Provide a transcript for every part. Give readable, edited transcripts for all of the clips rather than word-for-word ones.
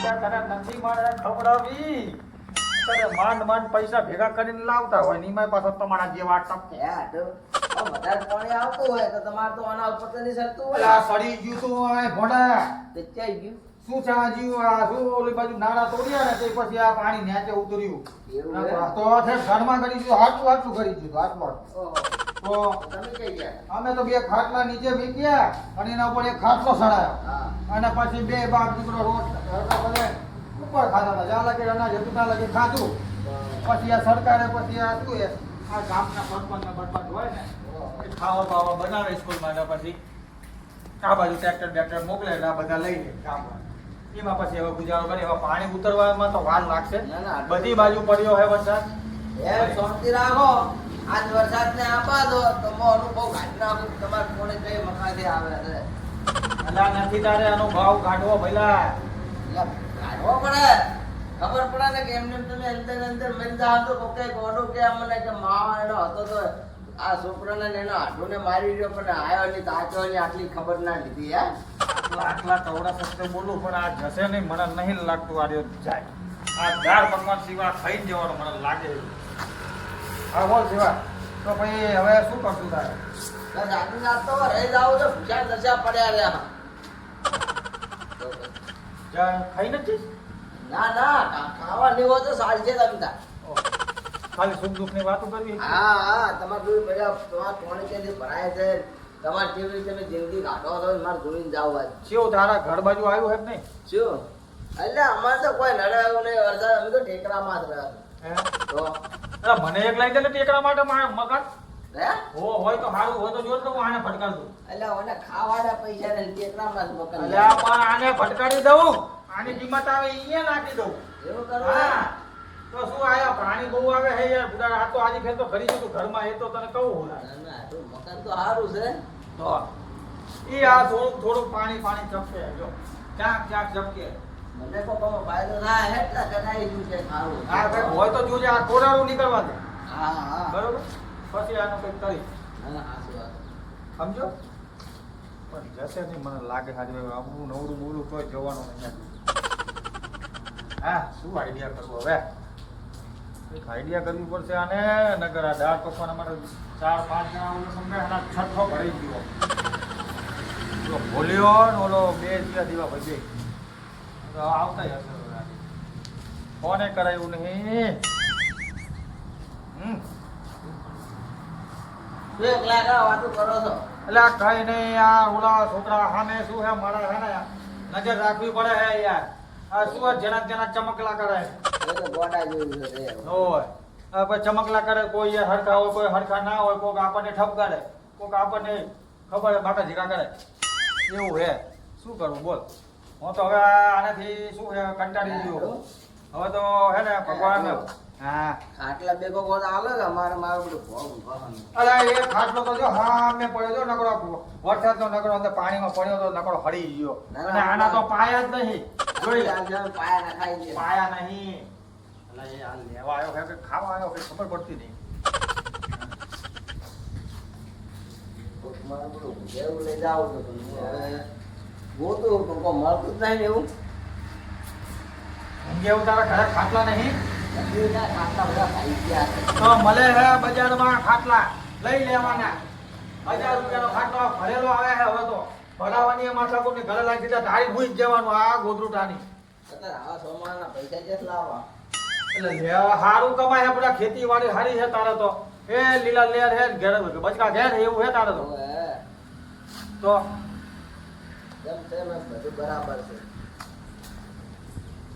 તને નથી મારે ખવડાવી. તને માંડ પૈસા ભેગા કરીને લાવતા હોય ને એમાં પાછો તમારા જેવા ટપકે. વધારે પાણી આવતું હોય તો તમારે તો આના ઉપર તો નહીં સરતું હોય. અલા સડી ગયું તું આ ભોડા. તે ક્યાંય ગયું? શું છે આ જીવ આ શું ઓલી બાજુ નાળા તોડ્યા ને તે પછી આ પાણી નીચે ઉતર્યું. એવું હે? તો છે ઘરમાં કરી દીધું હાટલું કરી દીધું હાટલું. ઓહો. તો તમે ક્યાં ગયા? અમે તો બે ખાટલા નીચે મૂક્યા અને એના ઉપર એક ખાટલો ચડાયો હા. અને પછી બે બાપ દીકરો રોટ બધે ઉપર ખાતા હતા જ્યાં લગે અનાજ હતું ત્યાં લગે ખાધું. પછી આ સરકારે પછી આ શું એ આ ગામના બરપંચ હોય ને એ ખાવા બાવા બનાવે સ્કૂલમાં ને પછી આ બાજુ ટ્રેક્ટર મોકલે એટલે આ બધા લઈ લે ગામમાં. એમાં પછી હવે ગુજારો કરે. હવે પાણી ઉતરવામાં તો વાર લાગશે. ના, ના. બધી બાજુ પડ્યો હોય વરસાદ. શાંતિ રાખો. આજ વરસાદ ને આપા દો તો મો અનુભવ કાઢી નાખું તમારે કોને કઈ મકાથી આવે છે. અલા નથી તારે આનો ભાવ કાઢવો ભઈલા. એટલે કાઢવો પડે. ખબર પડે ને કે એમને તમે અંદર મરી જાવ તો કોકે ગોડો કે અમને કે માવા એનો હતો તો આ છોકરાને ને એનો હાડુને મારી રહ્યો પણ આવ્યો નહીં તાચો ની આટલી ખબર ના લીધી હે. આટલા કવડા સસ્તે બોલું પણ આ જશે નહીં મને નહીં લાગતું આ રહ્યો જાય. આ દાળ પકવાન સિવા ખાઈ જવાનું મને લાગે. હા બોલ સિવા તો ભાઈ હવે શું કરશું તારે? બસ આજની રાત તો રહી જાવ તો ભૂખ્યા નશા પડ્યા રહ્યા. ખાઈ નથી ના ખાવા નહીં હોય તો સારી છે તમે તાર. ખાલી સુખ દુઃખ ની વાતો કરવી. હા તમારે જોઈ બધા તમારે કોણ ક્યાંથી ભરાય છે તમારે કેવી રીતે તમે જિંદગી કાઢો છો મારે જોઈને જાવ આજ. શું તારા ઘર બાજુ આવ્યું હે કે નહીં? શું એટલે અમારે તો કોઈ નડે એવું નહીં વરસાદ અમે તો ટેકરામાં જ રહ્યા. હે? તો અલા, મને એક લઈ દે ને ટેકરા માટે મકાન હે હોય તો સારું હોય તો જોર તો હું આને ફટકાર દઉં. એટલે મને ખાવાના પૈસા ને ટેકરામાં જ મકાન અલ્યા પણ આને ફટકારી દઉં. આની કિંમત આવે અહીંયા નાખી દઉં. એવું કરો હા તો શું આયા પ્રાણી બહુ આવે હે યાર બુડા. આ તો આજે ફેર તો ખરી જતું ઘરમાં એ તો તને કહું હું ના તો મકાન તો સારું છે. તો ઈ આ થોડું પાણી ચપકે જો ક્યાંક ચપકે. મને કોઈ કમો ફાયદો થાય હે એટલા કઢાઈ ગયું છે સારું. આ કંઈક હોય તો જોજે આ કોરાળું નીકળવા દે. હા બરોબર પછી આનું કંઈક કરી ના સાચી વાત. સમજો. પણ જશે નહીં મને લાગે આજે આપણું નવરું બોલું તોય જવાનું નહીં. હા શું આઈડિયા કરવો હવે? એક આઈડિયા કરવી પડશે આને. નગર આ દાળ પકવાન અમારે 4-5 જણા ઓલો સમજાય આના છઠ્ઠો ભરાઈ ગયો. જો ભોલ્યો ને ઓલો 2 દીવા ભાઈ તો આવતા હશે હવે. કોને કરાયું નહીં? એક લાખ વાતો કરો છો. એટલે આ કઈ નહીં. આ ઓલા છોકરા સામે શું હે મારે હે ને નજર રાખવી પડે હે યાર. આ શું જેના ચમકલા કરે. એ તો ગોડા જેવું છે તે. હોય આ કોઈ ચમકલા કરે. કોઈ યાર હરખા હોય કોઈ હરખા ના હોય. કોઈક આપણને ઠપકારે કોઈક આપણને ખબર હે બાટા ઝીકા કરે. એવું હે શું કરવું બોલ. હું તો હવે આનાથી શું હે કંટાળી ગયો. હવે તો હે ને ભગવાન હા ખાટલા બેગો કોત આલે કે મારું બધું ભોગ ભવાનું. અરે એ ખાટલો તો જો હા મેં પડ્યો જો નકરો વરસાદનો નકરો અંદર પાણીમાં પડ્યો તો નકરો હળી ગયો. અને આના તો પાયા જ નહીં. જોઈ લે પાયા ના ખાઈ દે. પાયા નહીં. એટલે એ આ લેવા આવ્યો કે ખાવા આવ્યો કે ખબર પડતી નહીં. મારું બધું એવું લઈ જાવ તો હવે ગોતું પણ કોઈ મળતું જ નહીં ને એવું. ઊંઘે એવું તારા ઘરે ખાટલા નહીં? ખાટલા બધા ખાઈ ગયા છે. તો મળે હે બજારમાં ખાટલા લઈ લેવાના. 1000 રૂપિયાનો ખાટલો ભરેલો આવે હે. હવે તો ભરાવાની માથાકૂટની ઘરે લાગી દીધા ધારી ભૂઈ જ જવાનું આ ગોદરૂટાની. અત્યારે આવા સોમાના પૈસા કેટલા લાવવા? એટલે લેવા સારું કમાય હે. બધા ખેતીવાડી સારી છે તારે તો. એ લીલા લેર હે ઘેર બચકા ઘેર એવું હે તારે તો. તો કેમ છે ને બધું બરાબર છે.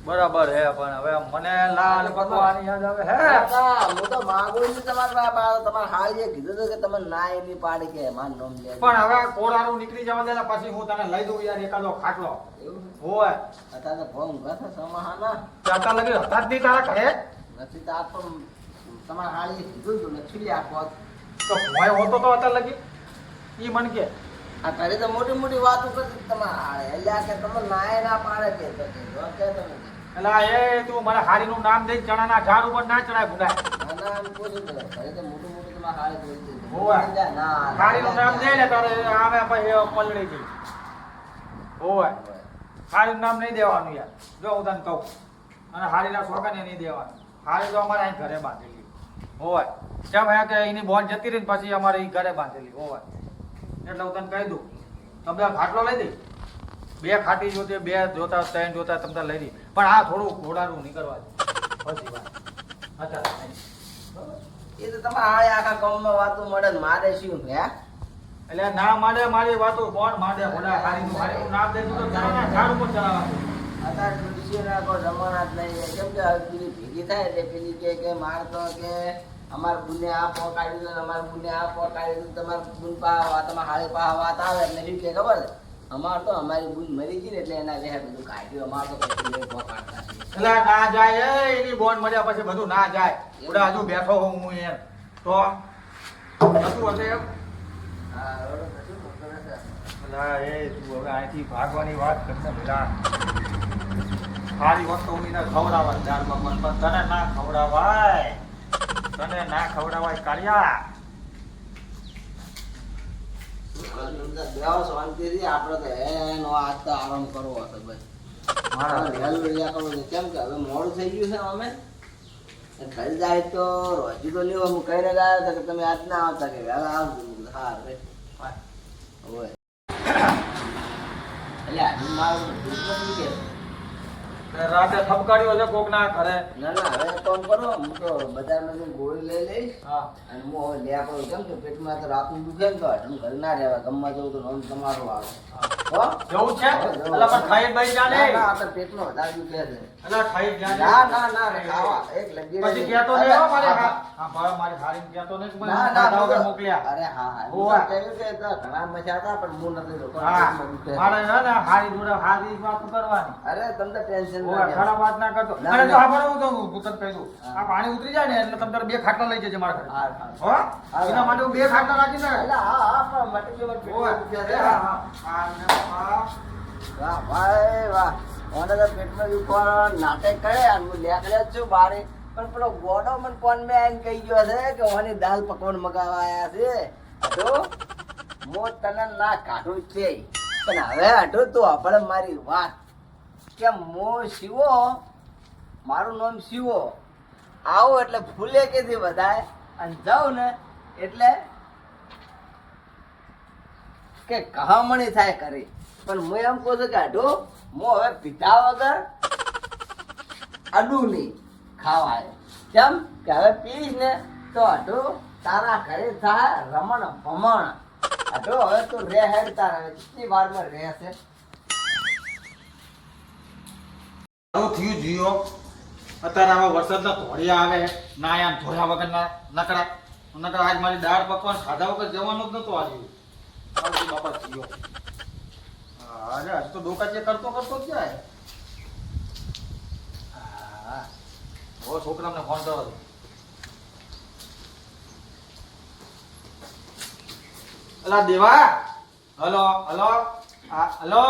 બરાબર હે પણ હવે મને લાલ પકવાની યાદ આવે હે. હું તો માંગુ છું તમારા હાળીએ કીધું હતું કે તમે ના એની પાડી કે માન નોમ લે. પણ હવે કોરાનું નીકળી જવા દે પછી હું તને લઈ દઉં યાર એકાદો ખાટલો. એવું હોય અત્યારે ભોંગ ગથે સમાહાના ચાતા લગી હતા જ નહીં તારા ઘરે. નથી તો આ પણ તમારા હાળીએ કીધું હતું નથી આપો. તો ભોય હોતો તો અત્યારે લગી ઈ મન કે આ ઘરે તો મોટી મોટી વાતો કરતી તમારા હાળે એટલે કે તમે નાય ના પાડે કે તો કે તમે એલા એ તું મને હારીનું નામ દઈ ચણાના ઝાડ ઉપર ના ચડાય ભૂલાય. ના ના પૂછું તો ઘરે તો મોટું મોટું તમારા હાળે જોઈ હોવે. ના હારીનું નામ દે ને તારે આવે પછી પલળી ગઈ. હોય હારી નામ નહીં દેવાનું યાર જો હું તને કહું અને હારીના સોગાને નહીં દેવાનું હારી તો અમારે અહીં ઘરે બાંધેલી હોય કેમ હે કે એની બોન જતી રહી ને પછી અમારે એ ઘરે બાંધેલી હોય એટલે હું તને કહી દઉં તમે ખાટલો લઈ દઈ બે ખાટી જોતી બે જોતા ત્રણ જોતા તમને લઈ દઈ પણ આ થોડું ઘોડાનું નહીં કરવા દે પછી વાત અત્યારે એ તો તમારે આખા ગામમાં વાતો મળે ને મારે શું હે એટલે ના માંડે મારી વાતો કોણ માંડે ઘોડા હારીનું હારીનું નામ દેતું તો ઝાડ ઉપર ચડાવવાનું અત્યારે તુલસીના કોઈ જમાના જ નહીં કેમ કે પેલી ભેગી થાય એટલે પેલી કે મારતો કે અમાર બુને આ પોકાડ્યું ને અમાર બુને આ પોકાડ્યું તમાર બુન પા તમાર હાળે પા વાત આવે એટલે શું કે ખબર છે અમાર તો અમારી બુન મરી ગઈ ને એટલે એના વેહ બધું કાઢ્યું અમાર તો પછી પોકાડતા એટલે ના જાય એની બોન મળ્યા પછી બધું ના જાય ઉડા હજુ બેઠો હોઉં હું એમ તો શું હશે એમ હા બરોબર શું મોકલે છે અલા એ તું હવે અહીંથી ભાગવાની વાત કરશે બેટા સારી વસ્તુ હું એને ખવડાવાય દાળ પકવાન પણ તને ના ખવડાવાય કાર્યા શાંતિથી આપણે તો એનો આજ તો આરામ કરવો હશે ભાઈ મારા વહેલું રહ્યા કરવું છે કેમ કે હવે મોડું થઈ ગયું છે અમે ઘરે જાય તો રોજી તો લેવા હું કહીને ગયા હતા કે તમે આજ ના આવતા કે વહેલા આવજો હા રે હોય એટલે આજે મારું દુઃખ નથી કે રાતે ઠપકાડ્યો છે કોક ના ઘરે ના ના હવે કામ કરો હું તો બજારમાં જઈને ગોળી લઈ લઈશ હા અને હું હવે લ્યા કરું કેમ કે પેટમાં તો રાતનું દુખે ને તો હટનું ઘરે ના રહેવાય ગમવા જવું તો નોમ તમારું આવે હો જવું છે એટલે પણ ખાઈ બાઈ જાને ના ના આ તો પેટમાં વધારે દુખે છે એટલે ખાઈ જાને ના ના ના ખાવા એક લગી પછી કહેતો ને હો મારે હા ભાઈ મારી હારીને કહેતો ને મને ના ખાધા વગર ના મોકલ્યા અરે હા હા હોવા. હું કહ્યું કે તો ઘણા મજા હતા પણ હું નથી જોતો હા મારે ને હારી જોડે હારી વાત કરવાની અરે તમને ટેન્શન ઓય ખરાબ વાત ના કરતો ના, અને ના. જો આ બરાબર તો હું તને કહી દઉં આ પાણી ઉતરી જાય ને એટલે તમે તારે બે ખાટલા લઈ જજે મારા ઘરે હા હા હો હા. એના માટે હું બે ખાટલા રાખીને એટલે હા હા પણ મટી ગયો ઓય પેટમાં દુખ્યા છે. હા હા આ વાહ ભાઈ વાહ મને તો પેટમાં દુખવાનો નાટક કરે અને હું લેકડ્યા જ છું બારે પણ પેલો ગોડો મને ફોન મેં આવીને કહી ગયો છે કે ઓની દાલ પકવાન મગાવવા આવ્યા છે તો હું તને ના કાઢું જ છે પણ હવે હટો તો આપણે મારી વાત કે મો શિવો મારું નામ શિવો આવો એટલે ફૂલે કેથી વધાય અને જાઉં ને એટલે કે કહામણી થાય કરી પણ હું એમ કહું છું કે હટો હું હવે પીધા વગર અડું નહીં ખાવાય કેમ કે હવે પીશ ને તો હટો તારા ઘરે થાય રમણ ભમણ હટો હવે તું રે હેડ તારા કેટલી વારમાં રહેશે સારું થયું જીઓ અત્યારે આવા વરસાદના ધોળિયા આવે ના યાર ધોયા વગરના નકરા આજ મારી દાળ પકવાન ખાધા વગર જવાનું જ નતું આજે સારું બાપા જીઓ અરે હજુ તો ડોકા ચેક કરતો જ જાય હા ઓ છોકરાને ફોન કરો છો અલા દેવા હલો હલો હા હલો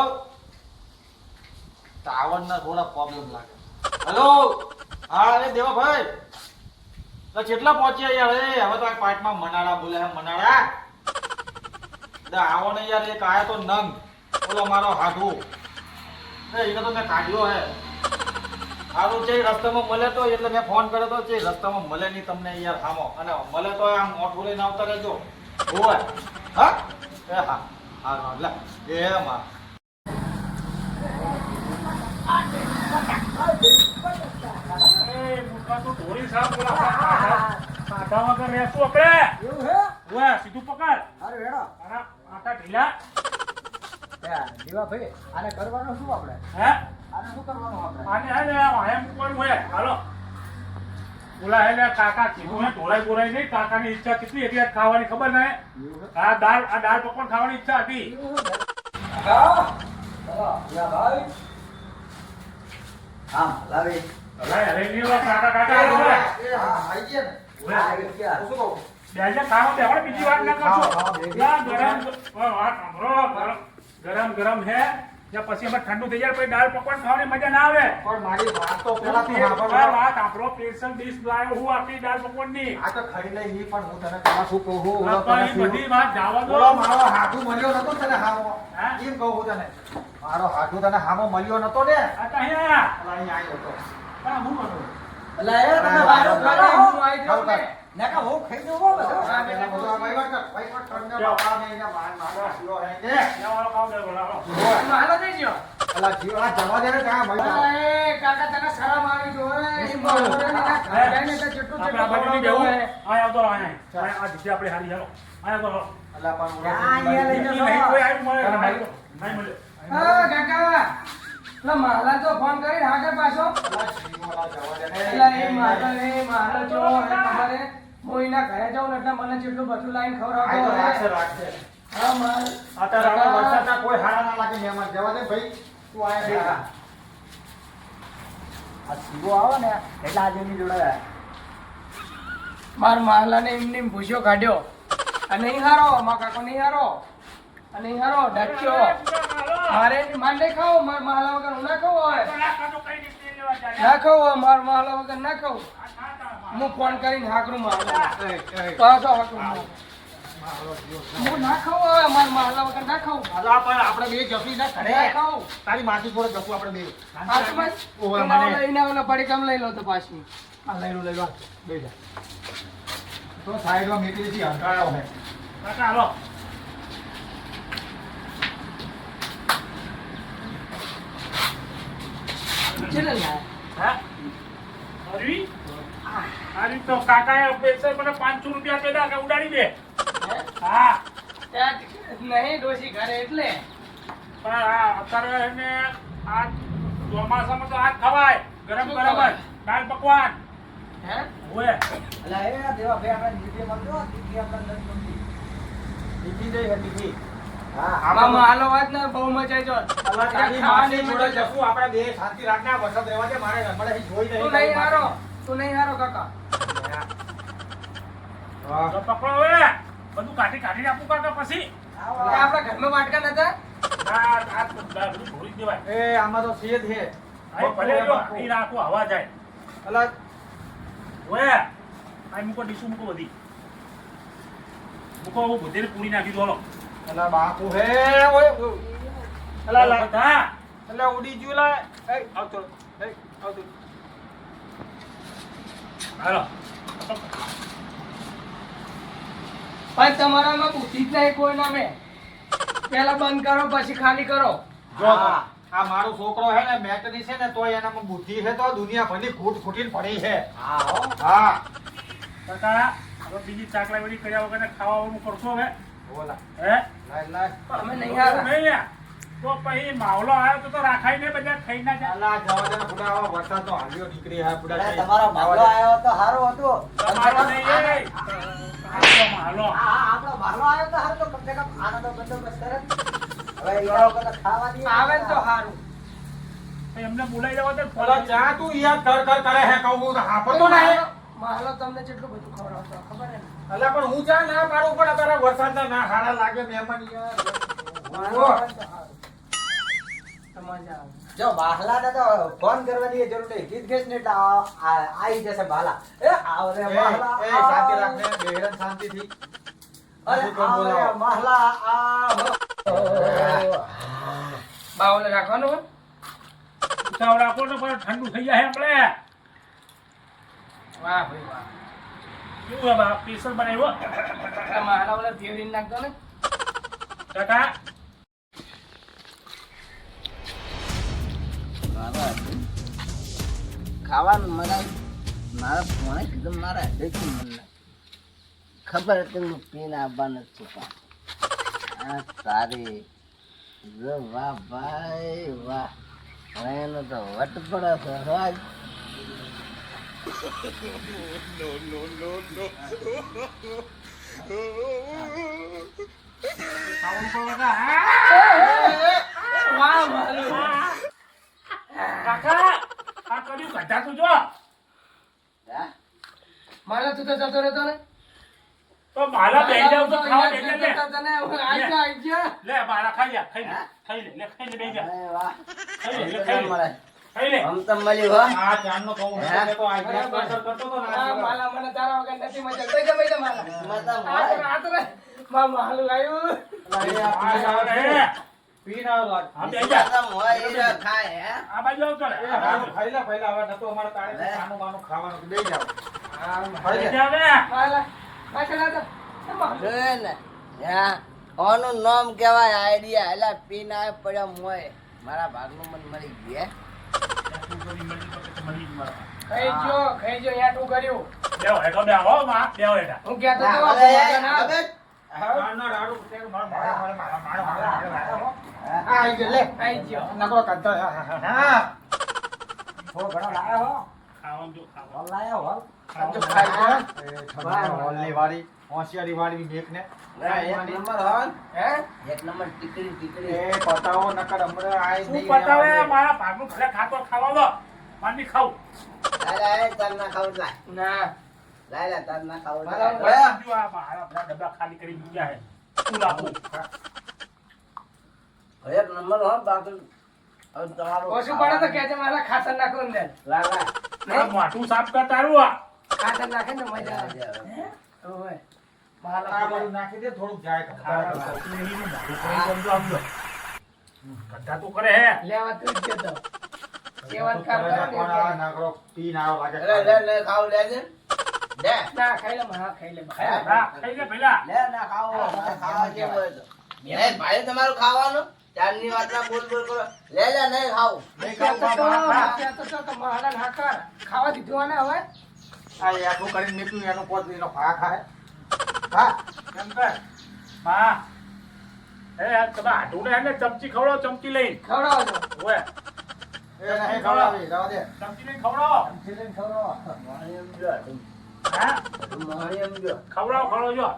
ટાવરના થોડા પ્રોબ્લેમ લાગે હેલો હા અરે દેવા ભાઈ તો કેટલા પહોંચ્યા યાર એ હવે તો આ પાટમાં મનાડા બોલે હે મનાડા આવો ને યાર એક આયા તો નંગ બોલો મારો હાથુ એને તો મેં કાઢ્યો હે સારું છે રસ્તામાં મળે તો એટલે મેં ફોન કર્યો તો છે રસ્તામાં મળે નહીં તમને યાર સામો અને મળે તો આમ મોટું લઈને આવતા રહેજો હોય હા એ હા હા લે એ માં સીધું પકડ અરે વેડો આટા ઢીલા દેવા ભાઈ આને કરવાનું શું આપણે હે આને શું કરવાનું આપણે આને હે ને એમ કોઈ હોય હાલો બોલા હે ને કાકા કીધું હે ઢોળાઈ બોલાઈ નહીં કાકાની ઈચ્છા કેટલી હતી આજ ખાવાની ખબર નહીં આ દાળ પકવાન ખાવાની ઈચ્છા હતી હા લાવી અરે નહીં હોય કાકા કાકા બોલે એ હા આઈ ગયા ને શું કહું બેજા ખાવા બેહો બીજી વાત ના કરશો હા, બે. લા ગરમ વાત સાંભળો ગરમ ગરમ હે યા પછી અમે ઠંડુ થઈ જાય પછી દાળ પકવાન ખાવાની મજા ના આવે પણ મારી વાત તો પેલા તો વાત સાંભળો. આપણો સ્પેશિયલ ડીશ લાવ્યો હું આખી દાળ પકવાન ની આ તો ખાઈ લઈ ઈ પણ હું તને પેલા શું કહું ઓલો તને શું- બધી વાત જાવા દો ઓલો મારો હાથું મળ્યો નતો તને હાવો હા? એમ કહું હું તને મારો હાથું તને હામો મળ્યો નતો ને આ તો અહીંયા અલા અહીં આવ્યો હતો આ હું કરું એટલે એ તમે વારો કરો હું આવી જાઉં ને નકા હું ખાઈ દઉં હો બધું આ પેલા બધું આ વહીવટ કરને બાપા ને એના મારો શીરો હે ને લેવાનો કામ દે બોલાવો હાલો થઈ ગયો અલા જીવ આ જવા દે ને ત્યાં મળ્યો એ કાકા તને શરમ આવી જો એ ખાઈને તો જેટલું આપણે આ બાજુ નહીં બેહવું આ આવતો અહીંયા આ જગ્યા આપણે હારી ચાલો આયા તો અલા પણ આ અહીંયા લઈ નહીં જાઓ કોઈ આવ્યું મળે નહીં મળે હા કાકા લા માલા તો ફોન કરી આગળ પાછો અલા જીવ અલા જવા દે ને એટલે એ માલા જો એ તમારે મોઈના ઘરે જાઉં ને એટલે મને જેટલું બધું લાઈન આ તો ખવડાવતો રાખશે હોય. રાખશે હા માર અત્યારે આપણે વરસાદના કોઈ હારા ના લાગે મહેમાન જવા દે ભાઈ તું આયા બેઠા આ શીરો આવે ને એટલે આજે એની જોડે માર માલાને એમને ભૂસ્યો કાઢ્યો અને નહીં હારો માર કાકો નહીં હારો અને નહીં હારો ડટ્યો મારે માર નહીં ખાવો માર માલા વગર હું ના ખાવો હોય ના ખાવો માર માલા વગર ના ખાવું હું ફોન કરીને હાકરું મારું પાછો હાકરું મારું હું ના ખાવું હવે માર માલા વગર ના ખાવું અલા પણ આપણે બે જપી ના ના કરે ખાવું તારી માસી જોડે જપું આપણે બે પાછું બસ ઓવે, એના મને- લઈને ઓલા પડીકામ લઈ લો તો પાછી આ લઈ લો બે જા તો સાઈડમાં મીઠી થી હંકાયો હે કાકા હાલો ચલે લા હા અરવી અરે તો કાકાએ પૈસે મને 500 રૂપિયા પેદા કે ઉડાડી દે હા ત્યાં નહીં ડોશી ઘરે એટલે પણ આ અત્યારે એને આ ચોમાસામાં તો આ જ ખવાય ગરમ શું ગરમ ખવાય? જ દાળ પકવાન હે હોય એટલે એ દેવા ભાઈ આપણે નીચે મળજો દીદી આપણે નથી ગમતી દીધી દઈ હે દીધી હા આમાં હાલો વાત ને બહુ મજા આવી જો અલા તારી માસી જોડે જપું આપણે બે શાંતિ રાખના વરસાદ રહેવા દે મારે રમડે જોઈ નહીં તું નહીં હારો તું નહીં હારો કાકા વાહ તો પકડો હવે બધું કાઢી કાઢી આપું કાકા પછી તે આપણા ઘરમાં વાટકા નતા આ બધું ઢોળી દેવાય એ આમાં તો સેજ હે આ ભલે જો અહીં રાખો હવા જાય અલા ઓય આ મૂકો ડીશું મૂકો બધી મૂકો હું બધેને પૂરી નાખી દો અલા બાપુ હે ઓય અલા લા બધા અલા ઉડી ગયું લા એ આવતો એ આવતો હાલો પણ તમારામાં બુદ્ધિ જ નહીં કોઈ નામે પેલા બંધ કરો પછી ખાલી કરો જો આ મારો છોકરો હે ને મેટની છે ને તોય એનામાં બુદ્ધિ છે તો દુનિયા ભરની ખૂટ ખૂટીને પડી છે હા હો હા કાકા હવે બીજી ચાકલા વળી કર્યા વગર ખાવાનું કરશો હવે બોલા હે લાય લાય અમે નહીં હારા નહીં યાર. તો પછી માવલો આવ્યો તો રાખાય ને બધા ખાઈ ના જાય અલા જવા દે ને બુડા આવા વરસાદ તો હાલ્યો નીકળી હે બુડા અરે તમારો માલો આવ્યો તો સારો હતો તમારો નહીં એ માવલો હા આપણો માલો આવ્યો તો સારો તો કમ સે કમ આનો તો બંદોબસ્ત કરે જ. હવે ઈરા વગર તો ખાવા દઈએ આવે ને તો સારું એમને બોલાઈ જવા દે અલા જા તું યાર કર કરે હે કહું તો હાપતો ના હે માલો તમને જેટલું બધું ખવડાવતો ખબર હે ને અલા પણ હું ચા ના પાડું પણ તારા વરસાદ ના હારા લાગે મહેમાન યાર માલો ઓ. આવે ને તો સારું મજા આવે જો બાહલાને તો ફોન કરવાની જરૂર નહીં ગીત ગેસ ને એટલે આવી જશે બાલા એ આવ રે એ બાહલા એ શાંતિ રાખને બેહેરન શાંતિથી અરે બધું કોણ આવ રે બોલાવો? મહલા આવ બાવલે રાખવાનું હોય? ઉતાવળ રાખો તો પછી ઠંડુ થઈ જાય આપણે વાહ ભાઈ વાહ કેવું હે બા સ્પેશિયલ બનાવ્યો આ માલા વાળા ફેવરીને નાખતો ને કાકા ખાવાનું મારા ફોને કીધું મારા હૃદયથી મને ખબર હતી હું પીને આવવાનું જ છું પણ આ તારી જો વાહ ભાઈ વાહ હવે એનો તો વટ પડે છે રાજ ખાવાનું પણ કાકા હા? વાહ માલું કાકા આ કર્યું ગઢા જો માલા તું તો જતો રહેતો ને તો માલા બેહી જાવ તો ખાવા બેહી લે તને આઈ જા લે મારા ખાઈ જા ખાઈ લે ખાઈ લે બેહી જા અરે વાહ ખાઈ લે ખાઈ લે આમ તો મળ્યું હો આ ચાંદનો કહું હું તો આ ગ્લાસ પાછળ કરતો તો ને આ માલા મને તારા વગર નથી મજા બેજા બેજા માલા મતલબ આ તો મા માલું આવ્યું અલા, એ આ પીને આવે છે. પીને આવ્યો લાગે. હા, બે જા. તો મોય ઈ રહ્યો ખાય હે આ બાજુ આવતો ને. એ હારું ખાઈ લે પહેલા, હવે નતો અમારે તાળે ખાનું બાનું ખાવાનું બેસી જાવ. ખાઈ બે લે. જા બે. હાલા પાછળ આવતો એમાં જોયે ને યા ઓનું નામ કહેવાય આઈડિયા એલા પીને આવે પડ્યો મોય મારા ભાગનું મન મરી ગયું ખાઈ જો યા તું કર્યું બેહો, હેઠો બેહો, માં. બેહો હેઠા. હું કહેતો હે તો હવે ભોજન આપ. હવે કાનનો રાડું ઉતેર મારો. આ આઈ ગયો લે. આઈ ગયો. નકરો કાઢતો. હા. થોડો ઘણો લાયો હો. ખાવાનું જો, ખાવાનું. હોલ લાયો હોલ. આ તો ખાઈ ગયો. એ છોકરા હોલની વાળી, હોશિયારી વાળી મેકને. ના, એક નંબર હોન હે એક નંબર ટીકડી એ પતાવો નકર હમણાં આઈ શું નહીં પતાવે? રહેવા દે. મારા ભાગનું ભલે ખાતો ખાવા દો. મારે નહીં ખાવું. લાય તાર ના ખાવું લાય ના લાય તાર ના ખાવું બરાબર. લાય જો આ મારા બધા ડબ્બા ખાલી કરી મૂક્યા છે. શું લાવું? એક નંબર હો બાકી હવે તમારું ઓછું પડે તો કહેજે મારા ખાતર નાખો અંદર લાય આ મોઢું સાફ કર તારું આ. ખાતર નાખે ને મજા આવે લાય ઓય આ માલા બધું નાખી દે, થોડુંક જાય ખાવા ખબર. પડતું નહીં, એનું મોઢું કરી સમજો સમજો. ગધા તો કરે હે. લેવા તું જ જતો સેવન કામ પણ કરો આ ને નકરો પીને આવ્યો લાગે. લે લે લે ખાવ લેજે લે ના ખાઈ લે હા ખાઈ લે હા, ખાઈ લે પહેલા. લે ના ખાવો ખાવા જેવું હોય તો એ ભાઈ તમારું ખાવાનું ચારની વાત ના બોલ બોલ કરો લે લે નહીં ખાવું નહીં કહેતો ખાવું તો બાપા. મારા નાકર ખાવા દીધું ને હવે આ એટલું કરીને મેક્યું એનો પોત એનો ભા ખાય. હા. એમ કર. માં. તમે આઢુંને એને ચમચી ખવડાવો, ચમચી લઈને. ખવડાવો છો ઓવે, એ નહીં ખવડાવી, જવા દે. ચમચી લઈને ખવડાવો. ચીલીને ખવડાવો. મોહણી એમ જો હા? મોહણી એમ જો ખવડાવો જો.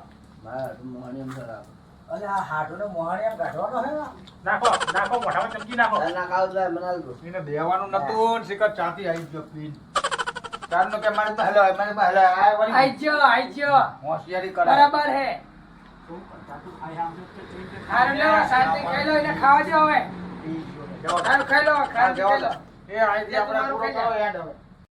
મારા મોહણી એમ ધરાવો અરે આ હાડુને મોહાણી એમ કાઢવાનો હે ને? નાખો, નાખો, મોઢામાં ચમચી નાખો. ના ખાવ તો બનાવ દો એને દેવાનું નતું ને શિખર ચાંતી આવી ગયો પીન. ચારનો કે મારી પાસે હેલો, મારી પાસે હેલો. આ વળી આઈ ગયો હોશિયારી કરે. બરાબર હે શું કરતા તું ખાઈ આમ જો તે કેવી રીતે હારું લો શાંતિ ખાઈ લો એને ખાવા દો હવે પી ગયો ને. જવા દે. હારું ખાઈ લો હા, ખાઈ જવા લો દે. એ અહીંથી આપણે પૂરો કરો યાદ હવે.